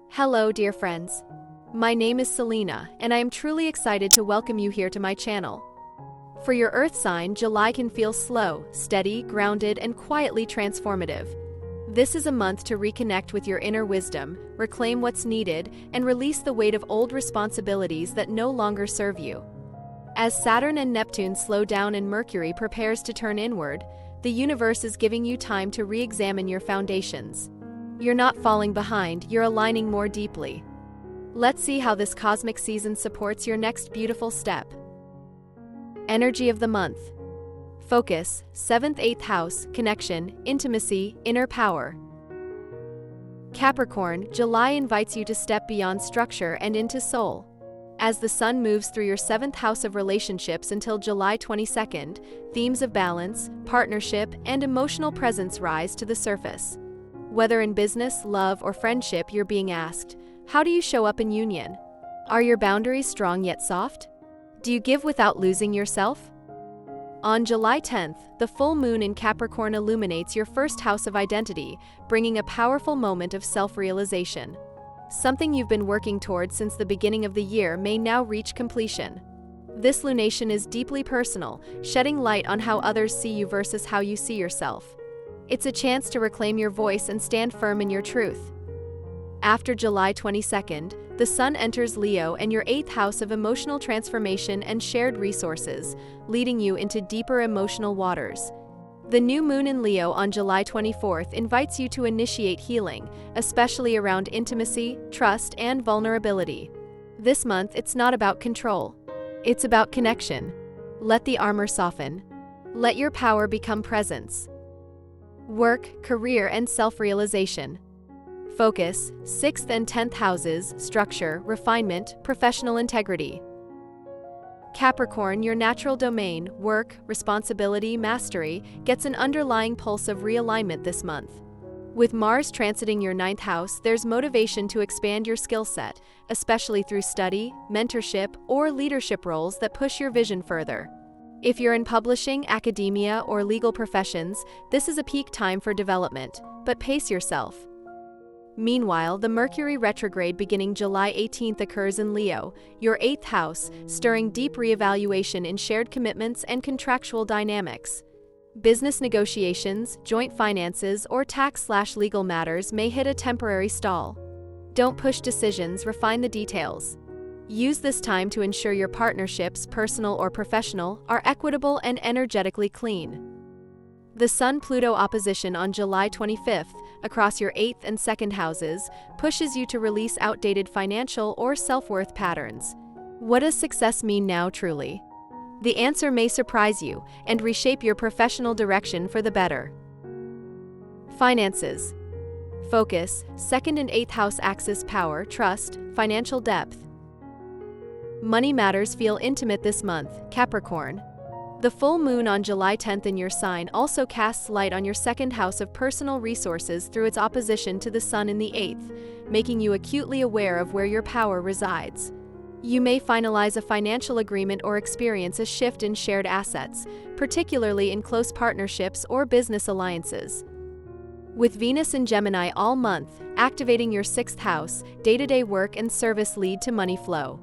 Hello, dear friends. My name is Selena, and I am truly excited to welcome you here to my channel. For your Earth sign, July can feel slow, steady, grounded, and quietly transformative. This is a month to reconnect with your inner wisdom, reclaim what's needed, and release the weight of old responsibilities that no longer serve you. As Saturn and Neptune slow down and Mercury prepares to turn inward, the universe is giving you time to re-examine your foundations. You're not falling behind, you're aligning more deeply. Let's see how this cosmic season supports your next beautiful step. Energy of the month. Focus, 7th, 8th house, connection, intimacy, inner power. Capricorn, July invites you to step beyond structure and into soul. As the sun moves through your 7th house of relationships until July 22nd, themes of balance, partnership, and emotional presence rise to the surface. Whether in business, love, or friendship, you're being asked, how do you show up in union? Are your boundaries strong yet soft? Do you give without losing yourself? On July 10th, the full moon in Capricorn illuminates your 1st house of identity, bringing a powerful moment of self-realization. Something you've been working towards since the beginning of the year may now reach completion. This lunation is deeply personal, shedding light on how others see you versus how you see yourself. It's a chance to reclaim your voice and stand firm in your truth. After July 22nd, the sun enters Leo and your 8th house of emotional transformation and shared resources, leading you into deeper emotional waters. The new moon in Leo on July 24th invites you to initiate healing, especially around intimacy, trust, and vulnerability. This month, it's not about control. It's about connection. Let the armor soften. Let your power become presence. Work, career, and self-realization. Focus, 6th and 10th houses, structure, refinement, professional integrity. Capricorn, your natural domain, work, responsibility, mastery, gets an underlying pulse of realignment this month. With Mars transiting your 9th house, there's motivation to expand your skill set, especially through study, mentorship, or leadership roles that push your vision further. If you're in publishing, academia, or legal professions, this is a peak time for development, but pace yourself. Meanwhile, the Mercury retrograde beginning July 18th occurs in Leo, your 8th house, stirring deep reevaluation in shared commitments and contractual dynamics. Business negotiations, joint finances, or tax/legal matters may hit a temporary stall. Don't push decisions, refine the details. Use this time to ensure your partnerships, personal or professional, are equitable and energetically clean. The Sun-Pluto opposition on July 25th, across your 8th and 2nd houses, pushes you to release outdated financial or self-worth patterns. What does success mean now, truly? The answer may surprise you and reshape your professional direction for the better. Finances. Focus, 2nd and 8th house axis power, trust, financial depth. Money matters feel intimate this month, Capricorn. The full moon on July 10th in your sign also casts light on your 2nd house of personal resources through its opposition to the sun in the 8th, making you acutely aware of where your power resides. You may finalize a financial agreement or experience a shift in shared assets, particularly in close partnerships or business alliances. With Venus in Gemini all month, activating your 6th house, day-to-day work and service lead to money flow.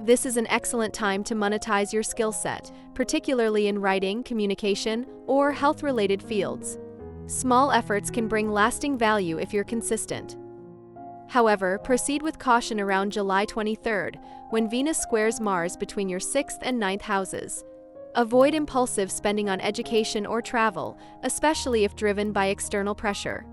This is an excellent time to monetize your skill set, particularly in writing, communication, or health-related fields. Small efforts can bring lasting value if you're consistent. However, proceed with caution around July 23rd, when Venus squares Mars between your 6th and 9th houses. Avoid impulsive spending on education or travel, especially if driven by external pressure.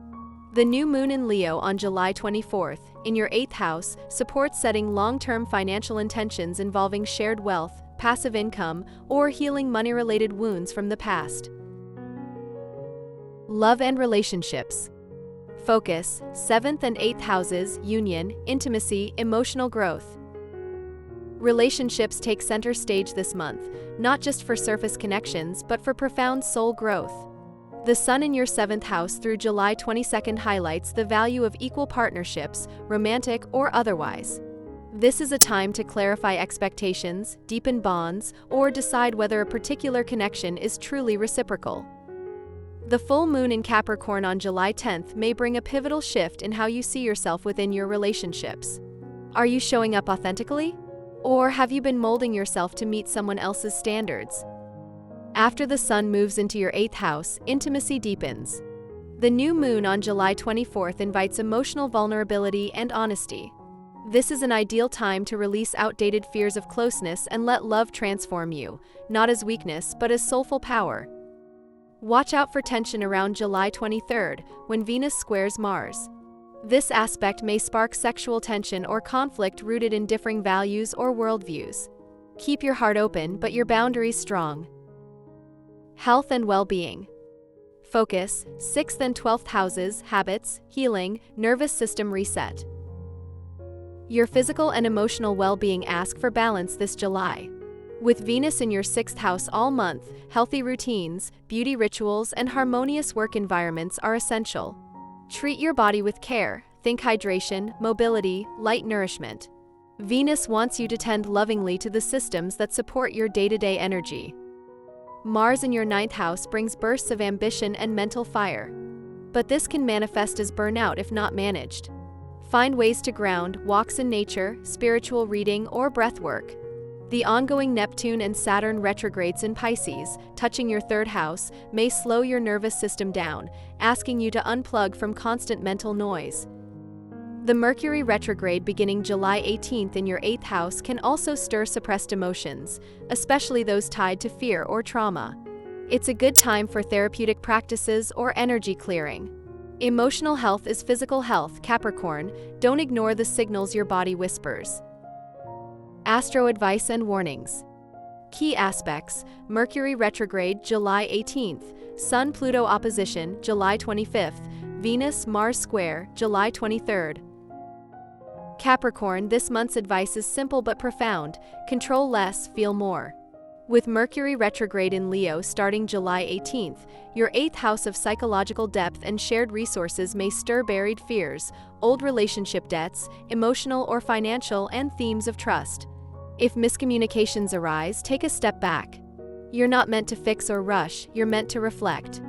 The new moon in Leo on July 24th, in your 8th house, supports setting long-term financial intentions involving shared wealth, passive income, or healing money-related wounds from the past. Love and relationships. Focus, 7th and 8th houses, union, intimacy, emotional growth. Relationships take center stage this month, not just for surface connections, but for profound soul growth. The sun in your 7th house through July 22nd highlights the value of equal partnerships, romantic or otherwise. This is a time to clarify expectations, deepen bonds, or decide whether a particular connection is truly reciprocal. The full moon in Capricorn on July 10th may bring a pivotal shift in how you see yourself within your relationships. Are you showing up authentically? Or have you been molding yourself to meet someone else's standards? After the sun moves into your 8th house, intimacy deepens. The new moon on July 24th invites emotional vulnerability and honesty. This is an ideal time to release outdated fears of closeness and let love transform you, not as weakness but as soulful power. Watch out for tension around July 23rd, when Venus squares Mars. This aspect may spark sexual tension or conflict rooted in differing values or worldviews. Keep your heart open but your boundaries strong. Health and well-being. Focus, 6th and 12th houses, habits, healing, nervous system reset. Your physical and emotional well-being ask for balance this July. With Venus in your 6th house all month, healthy routines, beauty rituals, and harmonious work environments are essential. Treat your body with care, think hydration, mobility, light nourishment. Venus wants you to tend lovingly to the systems that support your day-to-day energy. Mars in your 9th house brings bursts of ambition and mental fire. But this can manifest as burnout if not managed. Find ways to ground, walks in nature, spiritual reading, or breath work. The ongoing Neptune and Saturn retrogrades in Pisces, touching your 3rd house, may slow your nervous system down, asking you to unplug from constant mental noise. The Mercury retrograde beginning July 18th in your 8th house can also stir suppressed emotions, especially those tied to fear or trauma. It's a good time for therapeutic practices or energy clearing. Emotional health is physical health, Capricorn. Don't ignore the signals your body whispers. Astro advice and warnings. Key aspects: Mercury retrograde July 18th, Sun-Pluto opposition July 25th, Venus-Mars square July 23rd. Capricorn, this month's advice is simple but profound: control less, feel more. With Mercury retrograde in Leo starting July 18th, your 8th house of psychological depth and shared resources may stir buried fears, old relationship debts, emotional or financial, and themes of trust. If miscommunications arise, take a step back. You're not meant to fix or rush, you're meant to reflect.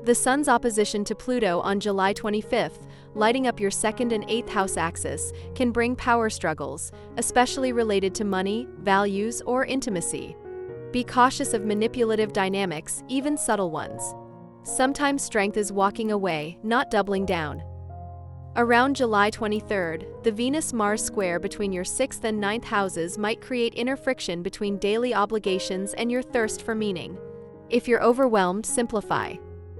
The Sun's opposition to Pluto on July 25th, lighting up your 2nd and 8th house axis, can bring power struggles, especially related to money, values, or intimacy. Be cautious of manipulative dynamics, even subtle ones. Sometimes strength is walking away, not doubling down. Around July 23rd, the Venus-Mars square between your 6th and 9th houses might create inner friction between daily obligations and your thirst for meaning. If you're overwhelmed, simplify.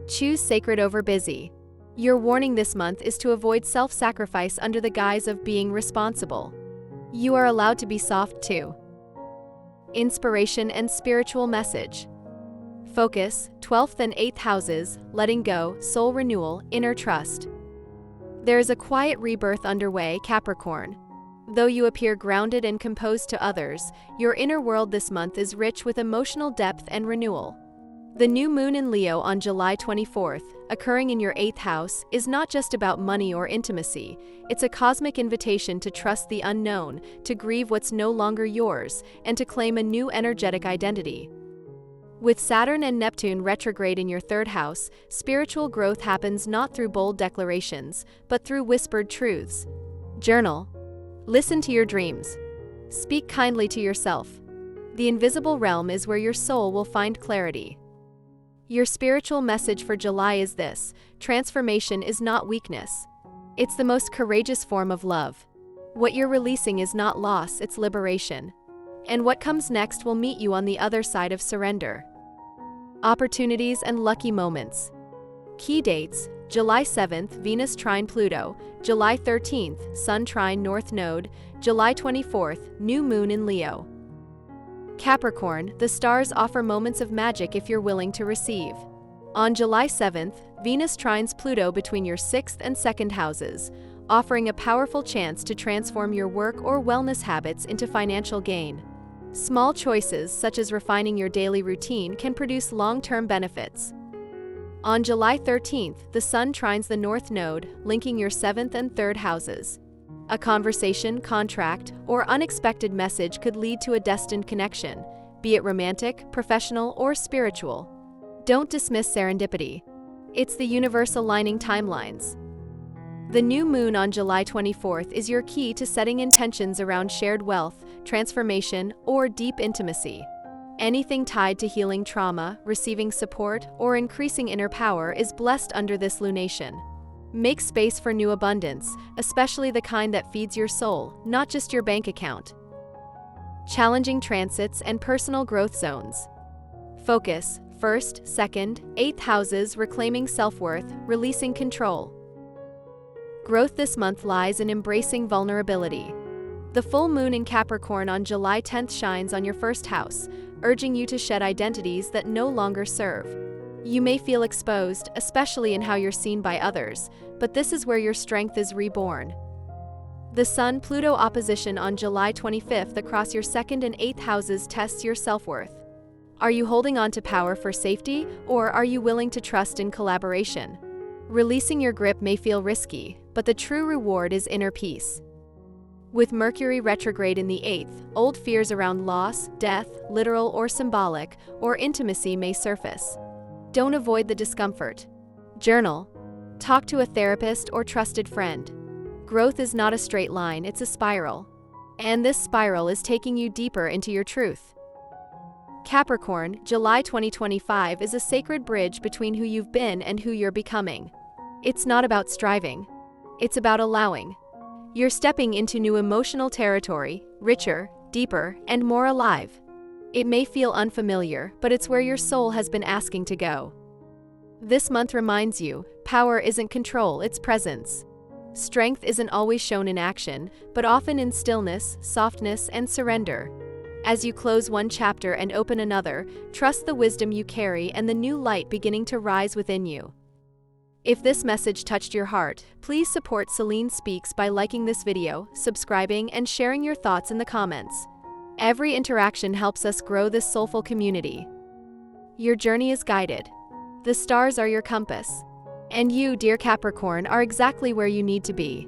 Choose sacred over busy. Your warning this month is to avoid self-sacrifice under the guise of being responsible. You are allowed to be soft too. Inspiration and spiritual message. Focus, 12th and 8th houses, letting go, soul renewal, inner trust. There is a quiet rebirth underway, Capricorn. Though you appear grounded and composed to others, your inner world this month is rich with emotional depth and renewal. The new moon in Leo on July 24th, occurring in your 8th house, is not just about money or intimacy. It's a cosmic invitation to trust the unknown, to grieve what's no longer yours, and to claim a new energetic identity. With Saturn and Neptune retrograde in your 3rd house, spiritual growth happens not through bold declarations, but through whispered truths. Journal. Listen to your dreams. Speak kindly to yourself. The invisible realm is where your soul will find clarity. Your spiritual message for July is this: transformation is not weakness. It's the most courageous form of love. What you're releasing is not loss, it's liberation. And what comes next will meet you on the other side of surrender. Opportunities and lucky moments. Key dates: July 7th, Venus trine Pluto, July 13th, Sun trine North Node, July 24th, new moon in Leo. Capricorn, the stars offer moments of magic if you're willing to receive. On July 7th, Venus trines Pluto between your 6th and 2nd houses, offering a powerful chance to transform your work or wellness habits into financial gain. Small choices, such as refining your daily routine, can produce long-term benefits. On July 13th, the Sun trines the North Node, linking your 7th and 3rd houses. A conversation, contract, or unexpected message could lead to a destined connection, be it romantic, professional, or spiritual. Don't dismiss serendipity. It's the universe aligning timelines. The new moon on July 24th is your key to setting intentions around shared wealth, transformation, or deep intimacy. Anything tied to healing trauma, receiving support, or increasing inner power is blessed under this lunation. Make space for new abundance, especially the kind that feeds your soul, not just your bank account. Challenging transits and personal growth zones. Focus: 1st, 2nd, 8th houses, reclaiming self-worth, releasing control. Growth this month lies in embracing vulnerability. The full moon in Capricorn on July 10th shines on your 1st house, urging you to shed identities that no longer serve. You may feel exposed, especially in how you're seen by others, but this is where your strength is reborn. The Sun-Pluto opposition on July 25th across your 2nd and 8th houses tests your self-worth. Are you holding on to power for safety, or are you willing to trust in collaboration? Releasing your grip may feel risky, but the true reward is inner peace. With Mercury retrograde in the 8th, old fears around loss, death, literal or symbolic, or intimacy may surface. Don't avoid the discomfort. Journal. Talk to a therapist or trusted friend. Growth is not a straight line, it's a spiral. And this spiral is taking you deeper into your truth. Capricorn, July 2025 is a sacred bridge between who you've been and who you're becoming. It's not about striving. It's about allowing. You're stepping into new emotional territory, richer, deeper, and more alive. It may feel unfamiliar, but it's where your soul has been asking to go. This month reminds you, power isn't control, it's presence. Strength isn't always shown in action, but often in stillness, softness, and surrender. As you close one chapter and open another, trust the wisdom you carry and the new light beginning to rise within you. If this message touched your heart, please support Selene Speaks by liking this video, subscribing, and sharing your thoughts in the comments. Every interaction helps us grow this soulful community. Your journey is guided. The stars are your compass. And you, dear Capricorn, are exactly where you need to be.